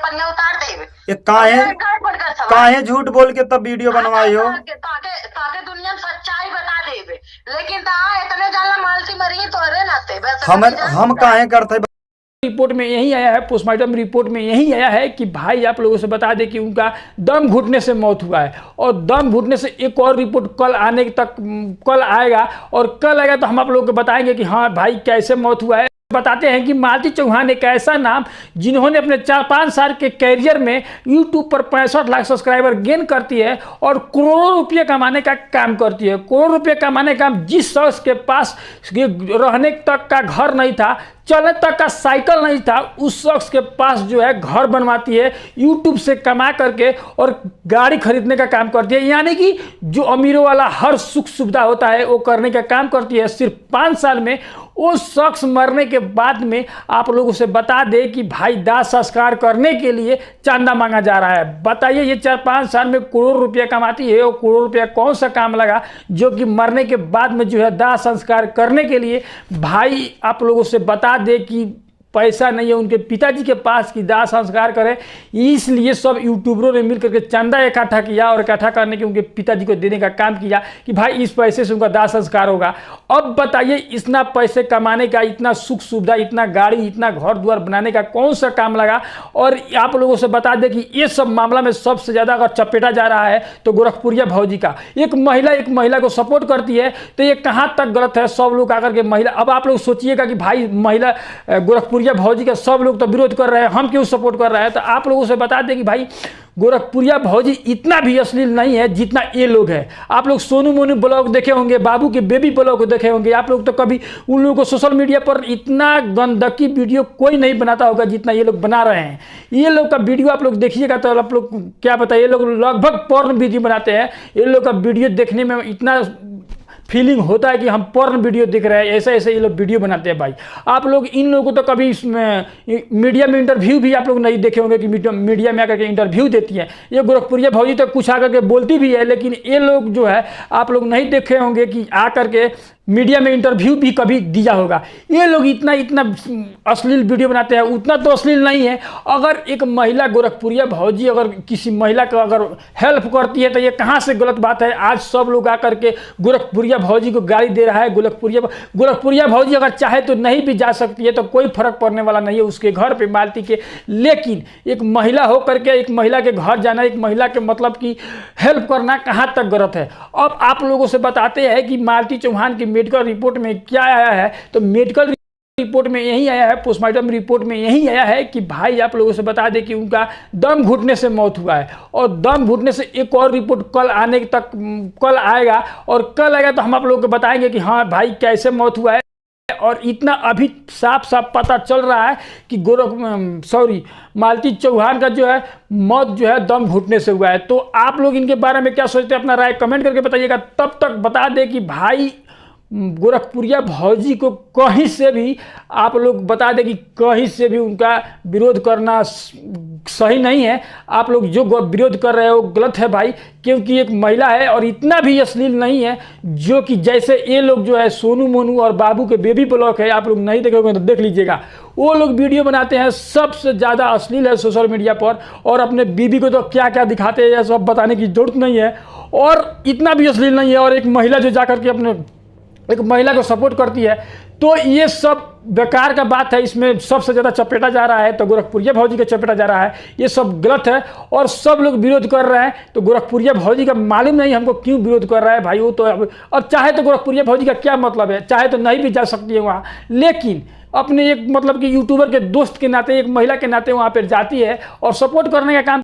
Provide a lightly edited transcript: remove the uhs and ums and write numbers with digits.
पन्ने उतार देवे। ये काहे झूठ बोल के तब वीडियो बनवाई हो? ताके दुनिया में सच्चाई बता देवे, लेकिन ता इतने जाला मालती मरी तोरे नाते बस हम काहे करते। रिपोर्ट में यही आया है, पोस्टमार्टम रिपोर्ट में यही आया है कि भाई आप लोगों से बता दें कि उनका दम घुटने से मौत हुआ है, और दम घुटने से एक और रिपोर्ट कल आएगा, और कल आएगा तो हम आप लोगों को बताएंगे कि हाँ भाई कैसे मौत हुआ है। बताते हैं कि मालती चौहान एक ऐसा नाम जिन्होंने अपने 4-5 साल के कैरियर में YouTube पर 65 लाख सब्सक्राइबर गेन करती है और करोड़ों रुपये कमाने का काम करती है। करोड़ रुपये कमाने का काम, जिस शख्स के पास रहने तक का घर नहीं था, चलने तक का साइकिल नहीं था, उस शख्स के पास जो है घर बनवाती है YouTube से कमा करके, और गाड़ी खरीदने का काम करती है। यानी कि जो अमीरों वाला हर सुख सुविधा होता है वो करने का काम करती है। सिर्फ 5 साल में उस शख्स मरने के बाद में आप लोगों से बता दें कि भाई दाह संस्कार करने के लिए चंदा मांगा जा रहा है। बताइए, ये 4-5 साल में करोड़ रुपया कमाती है, और करोड़ रुपया कौन सा काम लगा जो कि मरने के बाद में जो है दाह संस्कार करने के लिए भाई आप लोगों से बता दे कि पैसा नहीं है उनके पिताजी के पास कि दाह संस्कार करें। इसलिए सब यूट्यूबरों ने मिलकर के चंदा इकट्ठा किया, और इकट्ठा करने के उनके पिताजी को देने का काम किया कि भाई इस पैसे से उनका दाह संस्कार होगा। अब बताइए, इतना पैसे कमाने का, इतना सुख सुविधा, इतना गाड़ी, इतना घर द्वार बनाने का कौन सा काम लगा? और आप लोगों से बता दें कि ये सब मामला में सबसे ज़्यादा अगर चपेटा जा रहा है तो गोरखपुरिया भौजी का। एक महिला को सपोर्ट करती है तो ये कहाँ तक गलत है? सब लोग आकर के महिला, अब आप लोग सोचिएगा कि भाई महिला गोरखपुरिया भौजी का सब लोग तो विरोध कर रहे हैं, हम क्यों सपोर्ट कर रहे हैं? तो आप लोगों से बता दें कि भाई गोरखपुरिया भौजी इतना भी अश्लील नहीं है जितना ये लोग हैं। आप लोग सोनू मोनू ब्लॉग देखे होंगे, बाबू के बेबी ब्लॉग देखे होंगे, आप लोग तो कभी उन लोगों को सोशल मीडिया पर इतना गंदगी वीडियो कोई नहीं बनाता होगा जितना ये लोग बना रहे हैं। ये लोग का वीडियो आप लोग देखिएगा तो आप लोग क्या बताइए, ये लोग लगभग पोर्न वीडियो बनाते हैं। ये लोग का वीडियो देखने में इतना फीलिंग होता है कि हम पोर्न वीडियो दिख रहे हैं, ऐसे ऐसे ये लोग वीडियो बनाते हैं। भाई आप लोग इन लोगों को तो कभी मीडिया में इंटरव्यू भी आप लोग नहीं देखे होंगे कि मीडिया में आकर के इंटरव्यू देती है। ये गोरखपुरिया भौजी तो कुछ आकर के बोलती भी है, लेकिन ये लोग जो है आप लोग नहीं देखे होंगे कि आकर के मीडिया में इंटरव्यू भी कभी दिया होगा। ये लोग इतना अश्लील वीडियो बनाते हैं, उतना तो अश्लील नहीं है। अगर एक महिला गोरखपुरिया भौजी अगर किसी महिला का अगर हेल्प करती है तो ये कहाँ से गलत बात है? आज सब लोग आकर के गोरखपुरिया भौजी को गाली दे रहा है। गोरखपुरिया भौजी अगर चाहे तो नहीं भी जा सकती है, तो कोई फर्क पड़ने वाला नहीं है उसके घर पे मालती के। लेकिन एक महिला होकर के एक महिला के घर जाना, एक महिला के मतलब की हेल्प करना कहाँ तक गलत है? अब आप लोगों से बताते हैं कि मालती चौहान की मेडिकल रिपोर्ट में क्या आया है। तो मेडिकल रिपोर्ट में यही आया है, पोस्टमार्टम रिपोर्ट में यही आया है कि भाई आप लोगों से बता दें कि उनका दम घुटने से मौत हुआ है, और दम घुटने से एक और रिपोर्ट कल आएगा, और कल आएगा तो हम आप लोगों को बताएंगे कि हाँ भाई कैसे मौत हुआ है। और इतना अभी साफ साफ पता चल रहा है कि मालती चौहान का जो है मौत जो है दम घुटने से हुआ है। तो आप लोग इनके बारे में क्या सोचते हैं? अपना राय कमेंट करके बताइएगा। तब तक बता दें कि भाई गोरखपुरिया भौजी को कहीं से भी आप लोग बता दें कि कहीं से भी उनका विरोध करना सही नहीं है। आप लोग जो विरोध कर रहे हो गलत है भाई, क्योंकि एक महिला है और इतना भी अश्लील नहीं है जो कि जैसे ये लोग जो है सोनू मोनू और बाबू के बेबी ब्लॉग है, आप लोग नहीं देखोगे तो देख लीजिएगा। वो लोग वीडियो बनाते हैं, सबसे ज़्यादा अश्लील है सोशल मीडिया पर, और अपने बीबी को तो क्या क्या दिखाते हैं यह सब बताने की जरूरत नहीं है। और इतना भी अश्लील नहीं है। और एक महिला जो जाकर के अपने एक महिला को सपोर्ट करती है, तो ये सब बेकार का बात है। इसमें सबसे ज़्यादा चपेटा जा रहा है तो गोरखपुरिया भौजी का चपेटा जा रहा है। ये सब गलत है और सब लोग विरोध कर रहे हैं। तो गोरखपुरिया भौजी का मालूम नहीं हमको क्यों विरोध कर रहा है भाई। वो तो अब चाहे तो गोरखपुरिया भौजी का क्या मतलब है, चाहे तो नहीं भी जा सकती है वहाँ, लेकिन अपने एक मतलब कि यूट्यूबर के दोस्त के नाते, एक महिला के नाते वहाँ पर जाती है और सपोर्ट करने का काम